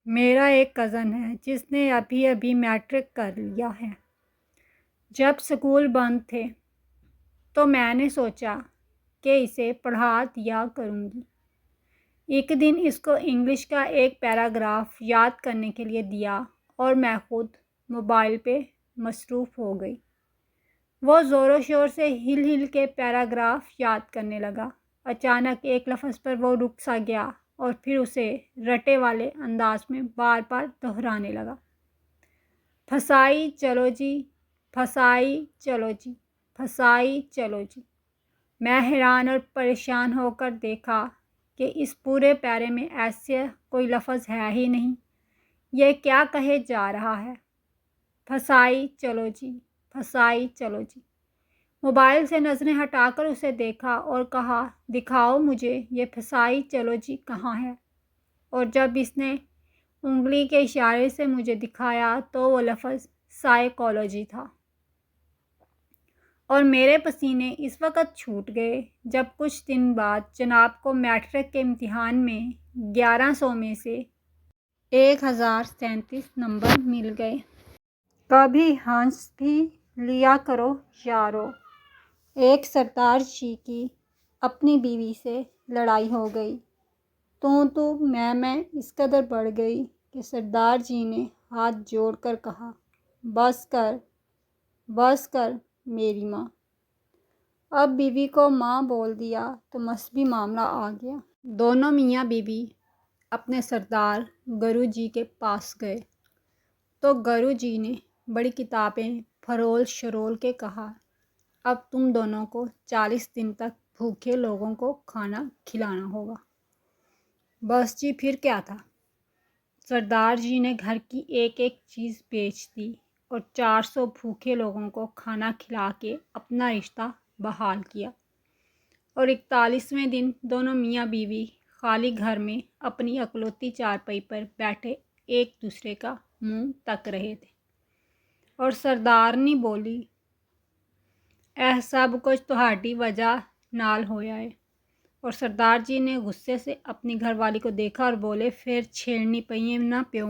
میرا ایک کزن ہے جس نے ابھی ابھی میٹرک کر لیا ہے۔ جب اسکول بند تھے تو میں نے سوچا کہ اسے پڑھا دیا کروں گی۔ ایک دن اس کو انگلش کا ایک پیراگراف یاد کرنے کے لیے دیا اور میں خود موبائل پہ مصروف ہو گئی۔ وہ زور و شور سے ہل ہل کے پیراگراف یاد کرنے لگا۔ اچانک ایک لفظ پر وہ رک سا گیا اور پھر اسے رٹے والے انداز میں بار بار دہرانے لگا۔ پھسائی چلو جی، پھسائی چلو جی، پھسائی چلو جی۔ میں حیران اور پریشان ہو کر دیکھا کہ اس پورے پیرے میں ایسا کوئی لفظ ہے ہی نہیں۔ یہ کیا کہے جا رہا ہے؟ پھسائی چلو جی، پھسائی چلو جی۔ موبائل سے نظریں ہٹا کر اسے دیکھا اور کہا، دکھاؤ مجھے یہ پھسائی چلو جی کہاں ہے؟ اور جب اس نے انگلی کے اشارے سے مجھے دکھایا تو وہ لفظ سائیکالوجی تھا۔ اور میرے پسینے اس وقت چھوٹ گئے جب کچھ دن بعد جناب کو میٹرک کے امتحان میں 1100 میں سے 1037 نمبر مل گئے۔ کبھی ہنس بھی لیا کرو یارو۔ ایک سردار جی کی اپنی بیوی سے لڑائی ہو گئی۔ تو میں اس قدر بڑھ گئی کہ سردار جی نے ہاتھ جوڑ کر کہا، بس کر، بس کر میری ماں۔ اب بیوی کو ماں بول دیا تو مذہبی معاملہ آ گیا۔ دونوں میاں بیوی اپنے سردار گرو جی کے پاس گئے تو گرو جی نے بڑی کتابیں فرول شرول کے کہا، اب تم دونوں کو 40 دن تک بھوکے لوگوں کو کھانا کھلانا ہوگا۔ بس جی پھر کیا تھا؟ سردار جی نے گھر کی ایک ایک چیز بیچ دی اور 400 بھوکے لوگوں کو کھانا کھلا کے اپنا رشتہ بحال کیا۔ اور 41ویں دن دونوں میاں بیوی خالی گھر میں اپنی اکلوتی چارپائی پر بیٹھے ایک دوسرے کا منہ تک رہے تھے۔ اور سردارنی بولی، اے سب کچھ تہاڈی وجہ نال ہویا ہے۔ اور سردار جی نے غصے سے اپنی گھر والی کو دیکھا اور بولے، پھر چھیڑنی پئی نہ پیو